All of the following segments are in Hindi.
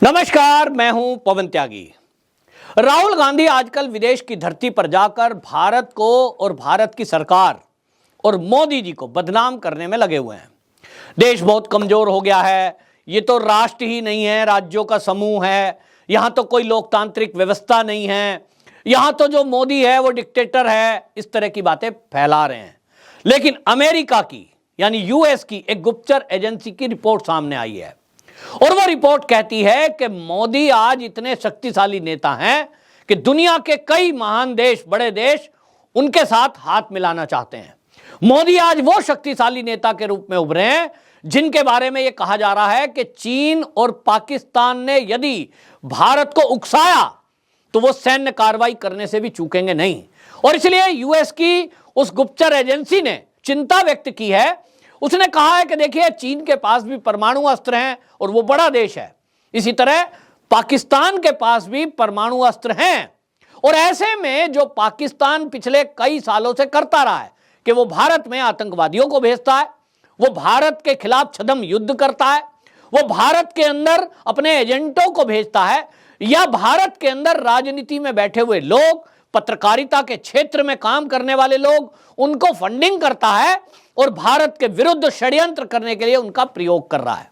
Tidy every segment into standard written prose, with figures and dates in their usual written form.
नमस्कार, मैं हूं पवन त्यागी। राहुल गांधी आजकल विदेश की धरती पर जाकर भारत को और भारत की सरकार और मोदी जी को बदनाम करने में लगे हुए हैं। देश बहुत कमजोर हो गया है, ये तो राष्ट्र ही नहीं है, राज्यों का समूह है, यहां तो कोई लोकतांत्रिक व्यवस्था नहीं है, यहां तो जो मोदी है वो डिक्टेटर है, इस तरह की बातें फैला रहे हैं। लेकिन अमेरिका की यानी यूएस की एक गुप्तचर एजेंसी की रिपोर्ट सामने आई है और वो रिपोर्ट कहती है कि मोदी आज इतने शक्तिशाली नेता हैं कि दुनिया के कई महान देश, बड़े देश उनके साथ हाथ मिलाना चाहते हैं। मोदी आज वो शक्तिशाली नेता के रूप में उभरे हैं जिनके बारे में यह कहा जा रहा है कि चीन और पाकिस्तान ने यदि भारत को उकसाया तो वो सैन्य कार्रवाई करने से भी चूकेंगे नहीं। और इसलिए यूएस की उस गुप्तचर एजेंसी ने चिंता व्यक्त की है। उसने कहा है कि देखिए, चीन के पास भी परमाणु अस्त्र हैं और वो बड़ा देश है, इसी तरह पाकिस्तान के पास भी परमाणु अस्त्र हैं। और ऐसे में जो पाकिस्तान पिछले कई सालों से करता रहा है कि वो भारत में आतंकवादियों को भेजता है, वो भारत के खिलाफ छद्म युद्ध करता है, वो भारत के अंदर अपने एजेंटों को भेजता है, या भारत के अंदर राजनीति में बैठे हुए लोग, पत्रकारिता के क्षेत्र में काम करने वाले लोग, उनको फंडिंग करता है और भारत के विरुद्ध षड्यंत्र करने के लिए उनका प्रयोग कर रहा है।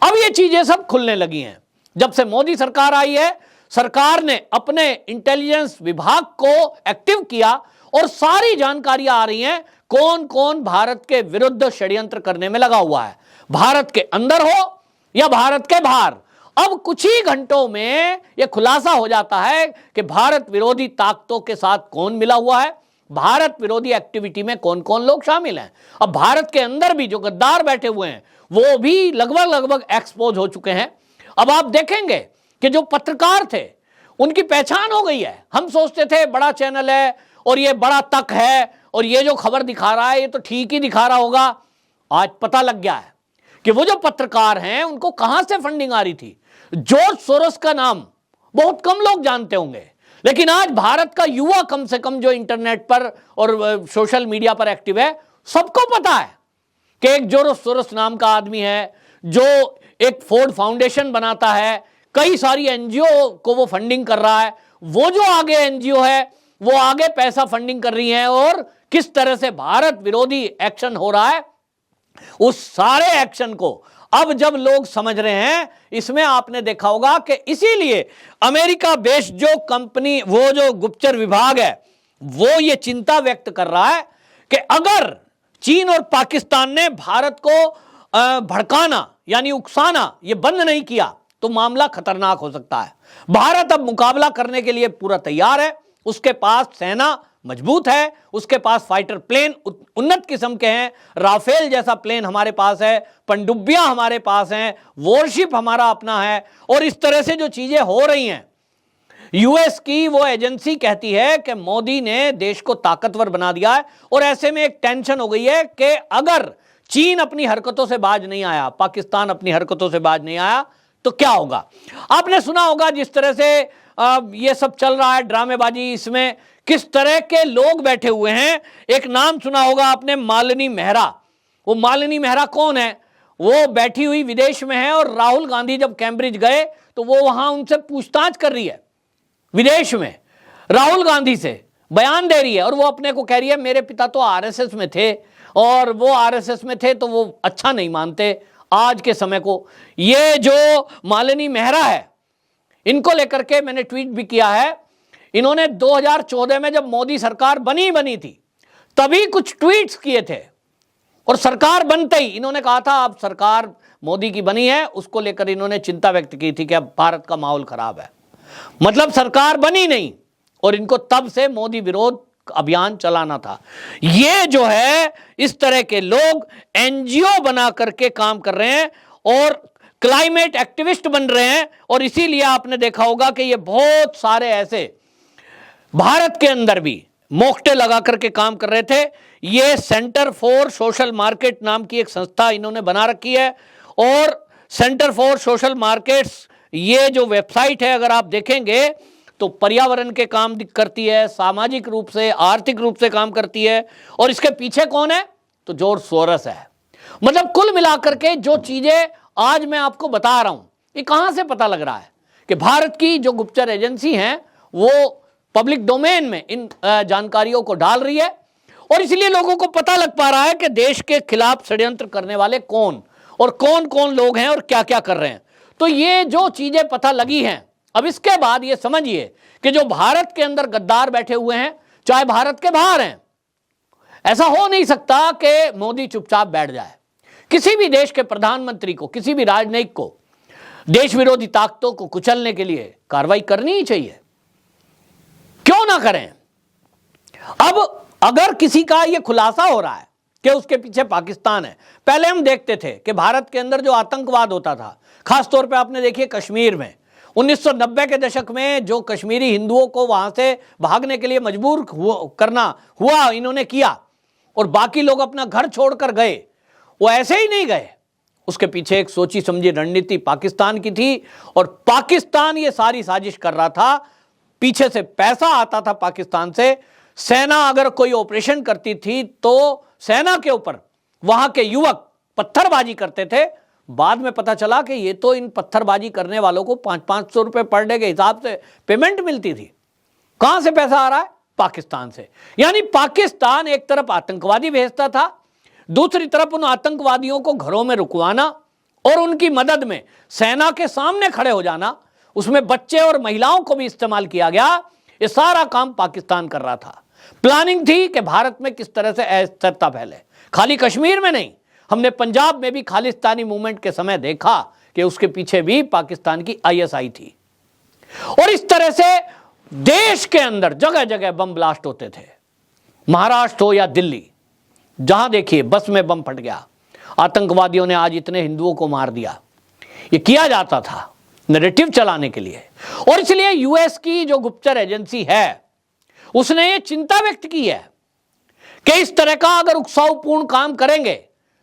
अब ये चीजें सब खुलने लगी हैं। जब से मोदी सरकार आई है, सरकार ने अपने इंटेलिजेंस विभाग को एक्टिव किया और सारी जानकारियां आ रही हैं कौन कौन भारत के विरुद्ध षड्यंत्र करने में लगा हुआ है, भारत के अंदर हो या भारत के बाहर। अब कुछ ही घंटों में यह खुलासा हो जाता है कि भारत विरोधी ताकतों के साथ कौन मिला हुआ है, भारत विरोधी एक्टिविटी में कौन कौन लोग शामिल हैं। अब भारत के अंदर भी जो गद्दार बैठे हुए हैं वो भी लगभग एक्सपोज हो चुके हैं। अब आप देखेंगे कि जो पत्रकार थे उनकी पहचान हो गई है। हम सोचते थे बड़ा चैनल है और ये बड़ा तक है और ये जो खबर दिखा रहा है ये तो ठीक ही दिखा रहा होगा। आज पता लग गया है कि वो जो पत्रकार हैं उनको कहां से फंडिंग आ रही थी। जॉर्ज सोरोस का नाम बहुत कम लोग जानते होंगे, लेकिन आज भारत का युवा कम से कम जो इंटरनेट पर और सोशल मीडिया पर एक्टिव है, सबको पता है कि एक जॉर्ज सोरोस नाम का आदमी है जो एक फोर्ड फाउंडेशन बनाता है, कई सारी एनजीओ को वो फंडिंग कर रहा है। वो जो आगे एनजीओ है वो आगे पैसा फंडिंग कर रही है और किस तरह से भारत विरोधी एक्शन हो रहा है, उस सारे एक्शन को अब जब लोग समझ रहे हैं, इसमें आपने देखा होगा कि इसीलिए अमेरिका बेस्ड जो कंपनी, वो जो गुप्तचर विभाग है, वो ये चिंता व्यक्त कर रहा है कि अगर चीन और पाकिस्तान ने भारत को भड़काना यानी उकसाना ये बंद नहीं किया तो मामला खतरनाक हो सकता है। भारत अब मुकाबला करने के लिए पूरा तैयार है, उसके पास सेना मजबूत है, उसके पास फाइटर प्लेन उन्नत किस्म के हैं, राफेल जैसा प्लेन हमारे पास है, पनडुब्बियां हमारे पास हैं, वॉरशिप हमारा अपना है। और इस तरह से जो चीजें हो रही हैं, यूएस की वो एजेंसी कहती है कि मोदी ने देश को ताकतवर बना दिया है। और ऐसे में एक टेंशन हो गई है कि अगर चीन अपनी हरकतों से बाज नहीं आया, पाकिस्तान अपनी हरकतों से बाज नहीं आया तो क्या होगा। आपने सुना होगा जिस तरह से ये सब चल रहा है ड्रामेबाजी, इसमें किस तरह के लोग बैठे हुए हैं। एक नाम सुना होगा आपने, मालिनी मेहरा। वो मालिनी मेहरा कौन है? वो बैठी हुई विदेश में है और राहुल गांधी जब कैम्ब्रिज गए तो वो वहां उनसे पूछताछ कर रही है, विदेश में राहुल गांधी से बयान दे रही है और वो अपने को कह रही है मेरे पिता तो आरएसएस में थे और वो आरएसएस में थे तो वो अच्छा नहीं मानते आज के समय को। ये जो मालिनी मेहरा है, इनको लेकर के मैंने ट्वीट भी किया है। इन्होंने 2014 में जब मोदी सरकार बनी थी तभी कुछ ट्वीट्स किए थे और सरकार बनते ही इन्होंने कहा था अब सरकार मोदी की बनी है, उसको लेकर इन्होंने चिंता व्यक्त की थी कि अब भारत का माहौल खराब है। मतलब सरकार बनी नहीं और इनको तब से मोदी विरोध अभियान चलाना था। ये जो है इस तरह के लोग एनजीओ बना करके काम कर रहे हैं और क्लाइमेट एक्टिविस्ट बन रहे हैं। और इसीलिए आपने देखा होगा कि ये बहुत सारे ऐसे भारत के अंदर भी मोक्टे लगा करके काम कर रहे थे। ये सेंटर फॉर सोशल मार्केट नाम की एक संस्था इन्होंने बना रखी है और सेंटर फॉर सोशल मार्केट्स ये जो वेबसाइट है, अगर आप देखेंगे तो पर्यावरण के काम करती है, सामाजिक रूप से, आर्थिक रूप से काम करती है। और इसके पीछे कौन है? तो जॉर्ज सोरोस है। मतलब कुल मिलाकर के जो चीजें आज मैं आपको बता रहा हूं ये कहां से पता लग रहा है कि भारत की जो गुप्तचर एजेंसी हैं वो पब्लिक डोमेन में इन जानकारियों को डाल रही है, और इसलिए लोगों को पता लग पा रहा है कि देश के खिलाफ षड्यंत्र करने वाले कौन और कौन कौन लोग हैं और क्या क्या कर रहे हैं। तो ये जो चीजें पता लगी हैं, अब इसके बाद ये समझिए कि जो भारत के अंदर गद्दार बैठे हुए हैं, चाहे भारत के बाहर हैं, ऐसा हो नहीं सकता कि मोदी चुपचाप बैठ जाए। किसी भी देश के प्रधानमंत्री को, किसी भी राजनयिक को देश विरोधी ताकतों को कुचलने के लिए कार्रवाई करनी ही चाहिए, क्यों ना करें। अब अगर किसी का यह खुलासा हो रहा है कि उसके पीछे पाकिस्तान है, पहले हम देखते थे कि भारत के अंदर जो आतंकवाद होता था, खासतौर पे आपने देखिए कश्मीर में 1990 के दशक में जो कश्मीरी हिंदुओं को वहां से भागने के लिए मजबूर करना हुआ, इन्होंने किया, और बाकी लोग अपना घर छोड़कर गए, वो ऐसे ही नहीं गए। उसके पीछे एक सोची समझी रणनीति पाकिस्तान की थी, और पाकिस्तान ये सारी साजिश कर रहा था। पीछे से पैसा आता था पाकिस्तान से। सेना अगर कोई ऑपरेशन करती थी तो सेना के ऊपर वहां के युवक पत्थरबाजी करते थे। बाद में पता चला कि ये तो इन पत्थरबाजी करने वालों को 500-500 रुपए पर डे के हिसाब से पेमेंट मिलती थी। कहां से पैसा आ रहा है? पाकिस्तान से। यानी पाकिस्तान एक तरफ आतंकवादी भेजता था, दूसरी तरफ उन आतंकवादियों को घरों में रुकवाना और उनकी मदद में सेना के सामने खड़े हो जाना, उसमें बच्चे और महिलाओं को भी इस्तेमाल किया गया। ये सारा काम पाकिस्तान कर रहा था। प्लानिंग थी कि भारत में किस तरह से अस्थिरता फैले। खाली कश्मीर में नहीं, हमने पंजाब में भी खालिस्तानी मूवमेंट के समय देखा कि उसके पीछे भी पाकिस्तान की आईएसआई थी। और इस तरह से देश के अंदर जगह जगह बम ब्लास्ट होते थे। महाराष्ट्र हो या दिल्ली, जहां देखिए बस में बम फट गया, आतंकवादियों ने आज इतने हिंदुओं को मार दिया। ये किया जाता था नैरेटिव चलाने के लिए। और इसलिए यूएस की जो गुप्तचर एजेंसी है उसने ये चिंता व्यक्त की है कि इस तरह का अगर उकसावपूर्ण काम करेंगे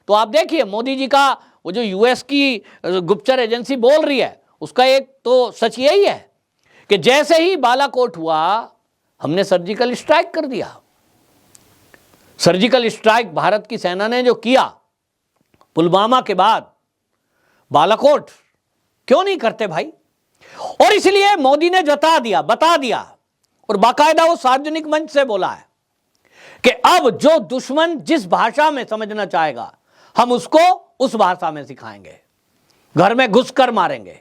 तो आप देखिए मोदी जी का वो जो यूएस की गुप्तचर एजेंसी बोल रही है उसका एक तो सच यही है कि जैसे ही बालाकोट हुआ हमने सर्जिकल स्ट्राइक कर दिया। सर्जिकल स्ट्राइक भारत की सेना ने जो किया पुलवामा के बाद, बालाकोट क्यों नहीं करते भाई? और इसलिए मोदी ने बता दिया और बाकायदा वो सार्वजनिक मंच से बोला है कि अब जो दुश्मन जिस भाषा में समझना चाहेगा हम उसको उस भाषा में सिखाएंगे, घर में घुसकर मारेंगे।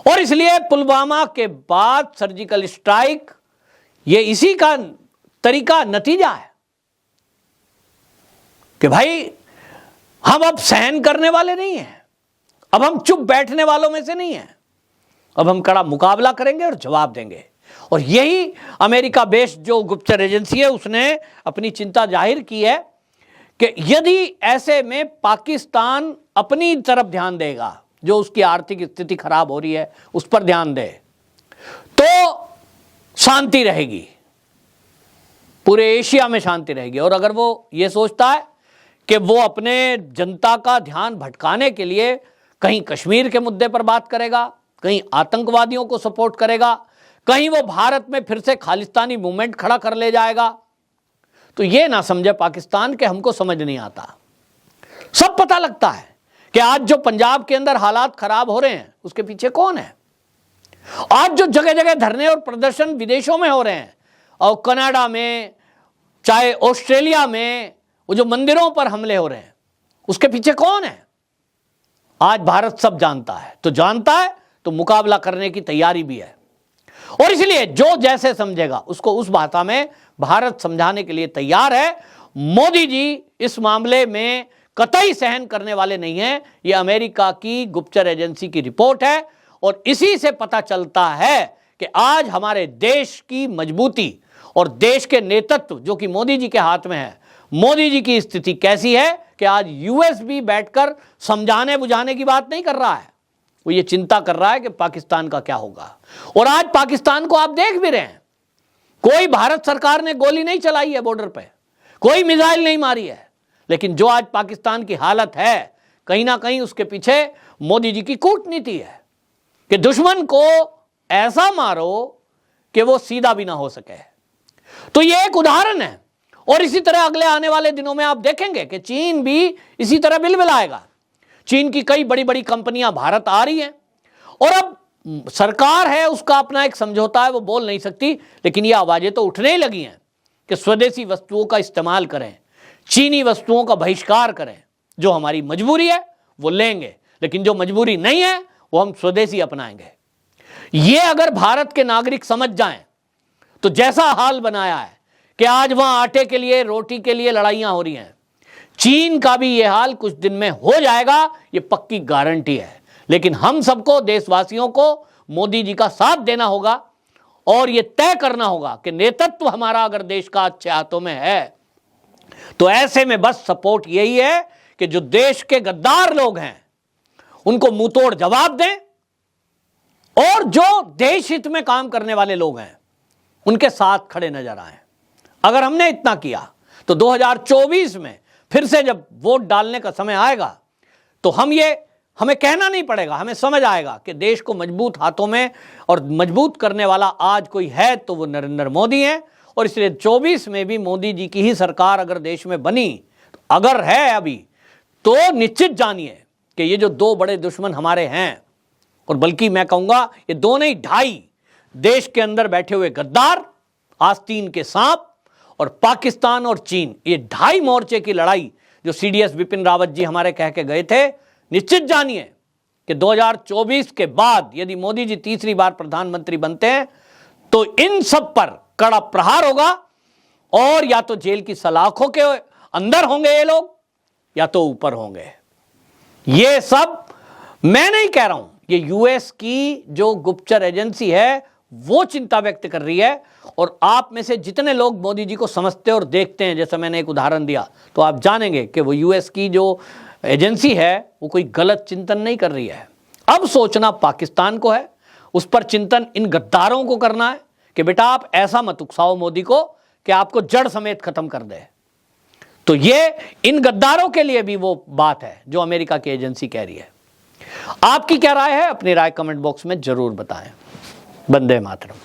और इसलिए पुलवामा के बाद सर्जिकल स्ट्राइक ये इसी का तरीका नतीजा है कि भाई हम अब सहन करने वाले नहीं हैं, अब हम चुप बैठने वालों में से नहीं हैं, अब हम कड़ा मुकाबला करेंगे और जवाब देंगे। और यही अमेरिका बेस्ड जो गुप्तचर एजेंसी है उसने अपनी चिंता जाहिर की है कि यदि ऐसे में पाकिस्तान अपनी तरफ ध्यान देगा, जो उसकी आर्थिक स्थिति खराब हो रही है उस पर ध्यान दे, तो शांति रहेगी, पूरे एशिया में शांति रहेगी। और अगर वो ये सोचता है कि वो अपने जनता का ध्यान भटकाने के लिए कहीं कश्मीर के मुद्दे पर बात करेगा, कहीं आतंकवादियों को सपोर्ट करेगा, कहीं वो भारत में फिर से खालिस्तानी मूवमेंट खड़ा कर ले जाएगा, तो ये ना समझे पाकिस्तान के हमको समझ नहीं आता। सब पता लगता है कि आज जो पंजाब के अंदर हालात खराब हो रहे हैं उसके पीछे कौन है। आज जो जगह जगह धरने और प्रदर्शन विदेशों में हो रहे हैं, और कनाडा में, चाहे ऑस्ट्रेलिया में, वो जो मंदिरों पर हमले हो रहे हैं उसके पीछे कौन है, आज भारत सब जानता है। तो जानता है तो मुकाबला करने की तैयारी भी है। और इसलिए जो जैसे समझेगा उसको उस भाषा में भारत समझाने के लिए तैयार है। मोदी जी इस मामले में कतई सहन करने वाले नहीं हैं। ये अमेरिका की गुप्तचर एजेंसी की रिपोर्ट है और इसी से पता चलता है कि आज हमारे देश की मजबूती और देश के नेतृत्व जो कि मोदी जी के हाथ में है, मोदी जी की स्थिति कैसी है कि आज यूएस भी बैठकर समझाने बुझाने की बात नहीं कर रहा है, वो ये चिंता कर रहा है कि पाकिस्तान का क्या होगा। और आज पाकिस्तान को आप देख भी रहे हैं, कोई भारत सरकार ने गोली नहीं चलाई है बॉर्डर पे, कोई मिसाइल नहीं मारी है, लेकिन जो आज पाकिस्तान की हालत है कहीं ना कहीं उसके पीछे मोदी जी की कूटनीति है कि दुश्मन को ऐसा मारो कि वो सीधा भी ना हो सके। तो ये एक उदाहरण है। और इसी तरह अगले आने वाले दिनों में आप देखेंगे कि चीन भी इसी तरह बिलबिलाएगा। चीन की कई बड़ी बड़ी कंपनियां भारत आ रही हैं और अब सरकार है, उसका अपना एक समझौता है, वो बोल नहीं सकती, लेकिन ये आवाजें तो उठने ही लगी हैं कि स्वदेशी वस्तुओं का इस्तेमाल करें, चीनी वस्तुओं का बहिष्कार करें। जो हमारी मजबूरी है वो लेंगे, लेकिन जो मजबूरी नहीं है वो हम स्वदेशी अपनाएंगे। ये अगर भारत के नागरिक समझ जाएं तो जैसा हाल बनाया है कि आज वहां आटे के लिए, रोटी के लिए लड़ाइयां हो रही हैं, चीन का भी ये हाल कुछ दिन में हो जाएगा, ये पक्की गारंटी है। लेकिन हम सबको, देशवासियों को मोदी जी का साथ देना होगा और ये तय करना होगा कि नेतृत्व हमारा अगर देश का अच्छे हाथों में है तो ऐसे में बस सपोर्ट यही है कि जो देश के गद्दार लोग हैं उनको मुंहतोड़ जवाब दें और जो देश हित में काम करने वाले लोग हैं उनके साथ खड़े नजर आए। अगर हमने इतना किया तो 2024 में फिर से जब वोट डालने का समय आएगा तो हमें कहना नहीं पड़ेगा, हमें समझ आएगा कि देश को मजबूत हाथों में और मजबूत करने वाला आज कोई है तो वो नरेंद्र मोदी है। और इसलिए 24 में भी मोदी जी की ही सरकार अगर देश में बनी, तो अगर है अभी, तो निश्चित जानिए कि ये जो दो बड़े दुश्मन हमारे हैं, और बल्कि मैं कहूंगा ये दो नहीं 2.5 देश के अंदर बैठे हुए गद्दार, आस्तीन के सांप और पाकिस्तान और चीन, ये 2.5 मोर्चे की लड़ाई जो CDS बिपिन रावत जी हमारे कह के गए थे, निश्चित जानिए कि 2024 के बाद यदि मोदी जी तीसरी बार प्रधानमंत्री बनते हैं तो इन सब पर कड़ा प्रहार होगा और या तो जेल की सलाखों के अंदर होंगे ये लोग या तो ऊपर होंगे। ये सब मैं नहीं कह रहा हूं, ये US की जो गुप्तचर एजेंसी है वो चिंता व्यक्त कर रही है। और आप में से जितने लोग मोदी जी को समझते और देखते हैं, जैसा मैंने एक उदाहरण दिया, तो आप जानेंगे कि वो US की जो एजेंसी है वो कोई गलत चिंतन नहीं कर रही है। अब सोचना पाकिस्तान को है, उस पर चिंतन इन गद्दारों को करना है कि बेटा आप ऐसा मत उकसाओ मोदी को कि आपको जड़ समेत खत्म कर दे। तो ये इन गद्दारों के लिए भी वो बात है जो अमेरिका की एजेंसी कह रही है। आपकी क्या राय है? अपनी राय कमेंट बॉक्स में जरूर बताएं। वंदे मातरम।